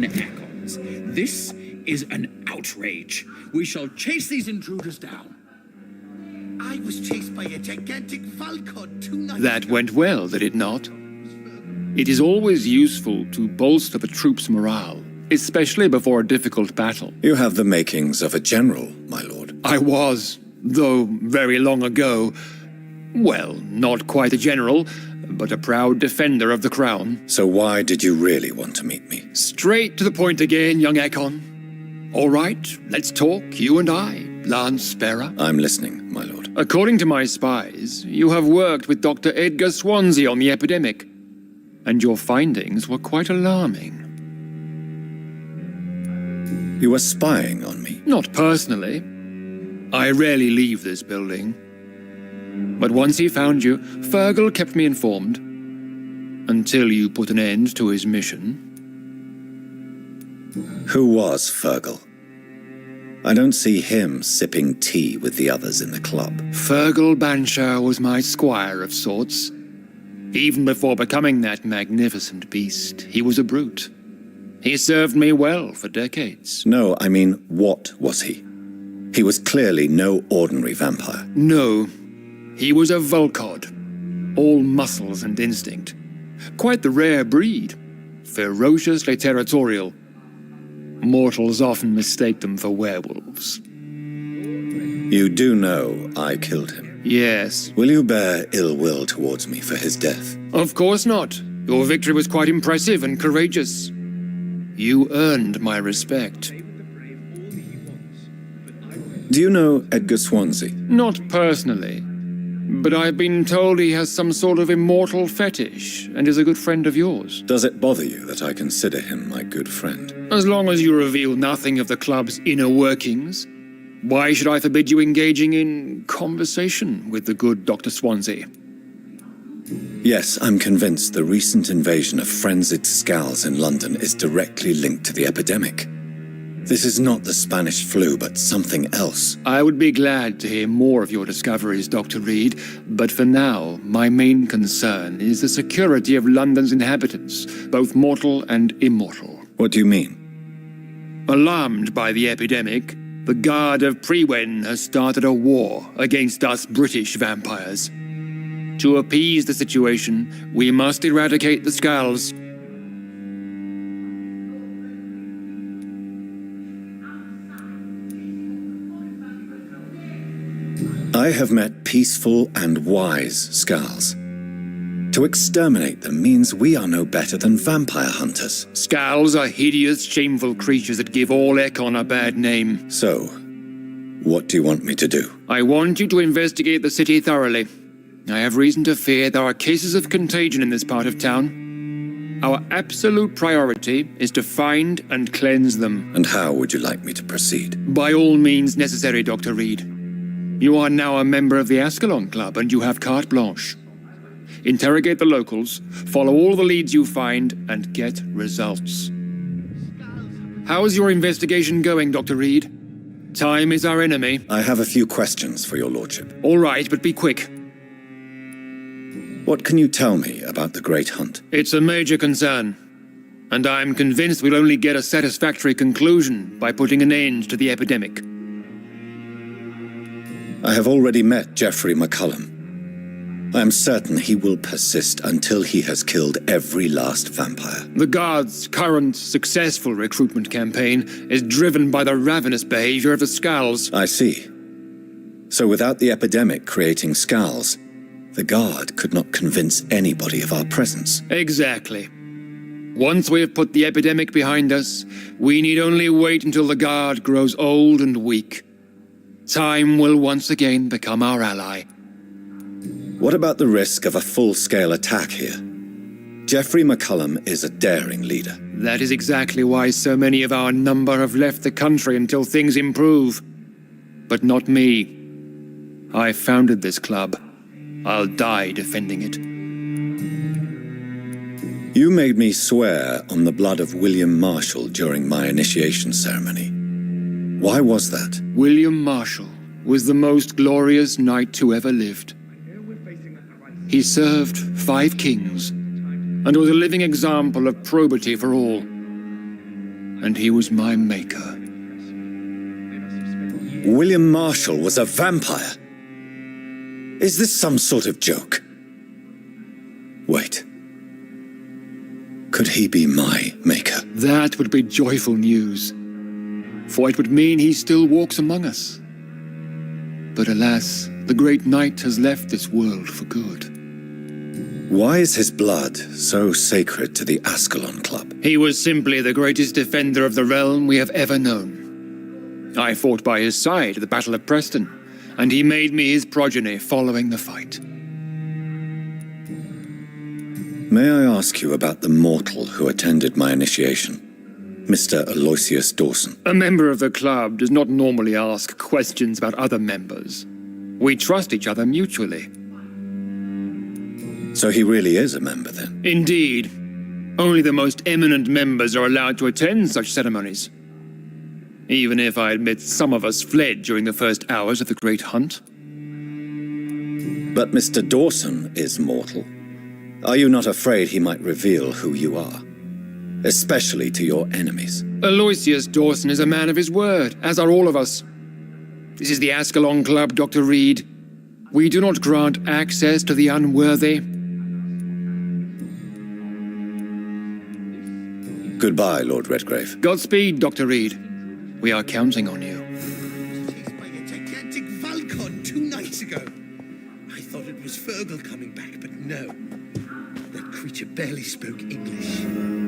Eccles. This is an outrage. We shall chase these intruders down. I was chased by a gigantic falcon 2 nights That ago. went well, did it not? It is always useful to bolster the troops' morale, especially before a difficult battle. You have the makings of a general, my lord. I was, though very long ago, well, not quite a general, but a proud defender of the crown. So why did you really want to meet me? Straight to the point again, young Ekon. All right, let's talk, you and I, Lance Sparrow. I'm listening, my lord. According to my spies, you have worked with Dr. Edgar Swansea on the epidemic, and your findings were quite alarming. You were spying on me. Not personally. I rarely leave this building. But once he found you, Fergal kept me informed. Until you put an end to his mission. Who was Fergal? I don't see him sipping tea with the others in the club. Fergal Banshar was my squire of sorts. Even before becoming that magnificent beast, he was a brute. He served me well for decades. No, I mean, what was he? He was clearly no ordinary vampire. No, he was a Volcod, all muscles and instinct. Quite the rare breed, ferociously territorial. Mortals often mistake them for werewolves. You do know I killed him. Yes. Will you bear ill will towards me for his death? Of course not. Your victory was quite impressive and courageous. You earned my respect. Do you know Edgar Swansea? Not personally, but I've been told he has some sort of immortal fetish and is a good friend of yours. Does it bother you that I consider him my good friend? As long as you reveal nothing of the club's inner workings, why should I forbid you engaging in conversation with the good Dr. Swansea? Yes, I'm convinced the recent invasion of frenzied scowls in London is directly linked to the epidemic. This is not the Spanish flu, but something else. I would be glad to hear more of your discoveries, Dr. Reed, but for now, my main concern is the security of London's inhabitants, both mortal and immortal. What do you mean? Alarmed by the epidemic, the Guard of Prewen has started a war against us British vampires. To appease the situation, we must eradicate the Skulls. I have met peaceful and wise Skulls. To exterminate them means we are no better than vampire hunters. Skulls are hideous, shameful creatures that give all Ekon a bad name. So, what do you want me to do? I want you to investigate the city thoroughly. I have reason to fear there are cases of contagion in this part of town. Our absolute priority is to find and cleanse them. And how would you like me to proceed? By all means necessary, Dr. Reed. You are now a member of the Ascalon Club and you have carte blanche. Interrogate the locals, follow all the leads you find, and get results. How is your investigation going, Dr. Reed? Time is our enemy. I have a few questions for your lordship. All right, but be quick. What can you tell me about the Great Hunt? It's a major concern, and I'm convinced we'll only get a satisfactory conclusion by putting an end to the epidemic. I have already met Geoffrey McCullum. I am certain he will persist until he has killed every last vampire. The Guard's current successful recruitment campaign is driven by the ravenous behavior of the Skulls. I see. So without the epidemic creating Skulls, the Guard could not convince anybody of our presence. Exactly. Once we have put the epidemic behind us, we need only wait until the Guard grows old and weak. Time will once again become our ally. What about the risk of a full-scale attack here? Geoffrey McCullum is a daring leader. That is exactly why so many of our number have left the country until things improve. But not me. I founded this club. I'll die defending it. You made me swear on the blood of William Marshall during my initiation ceremony. Why was that? William Marshall was the most glorious knight who ever lived. He served 5 kings and was a living example of probity for all. and he was my maker. William Marshall was a vampire. Is this some sort of joke? Wait. Could he be my maker? That would be joyful news, for it would mean he still walks among us. But alas, the great knight has left this world for good. Why is his blood so sacred to the Ascalon Club? He was simply the greatest defender of the realm we have ever known. I fought by his side at the Battle of Preston, and he made me his progeny following the fight. May I ask you about the mortal who attended my initiation? Mr. Aloysius Dawson. A member of the club does not normally ask questions about other members. We trust each other mutually. So he really is a member, then? Indeed. Only the most eminent members are allowed to attend such ceremonies. Even if I admit some of us fled during the first hours of the Great Hunt. But Mr. Dawson is mortal. Are you not afraid he might reveal who you are? Especially to your enemies. Aloysius Dawson is a man of his word, as are all of us. This is the Ascalon Club, Dr. Reed. We do not grant access to the unworthy. Goodbye, Lord Redgrave. Godspeed, Dr. Reed. We are counting on you. Chased by a gigantic Falcon 2 nights ago. I thought it was Fergal coming back, but no. That creature barely spoke English.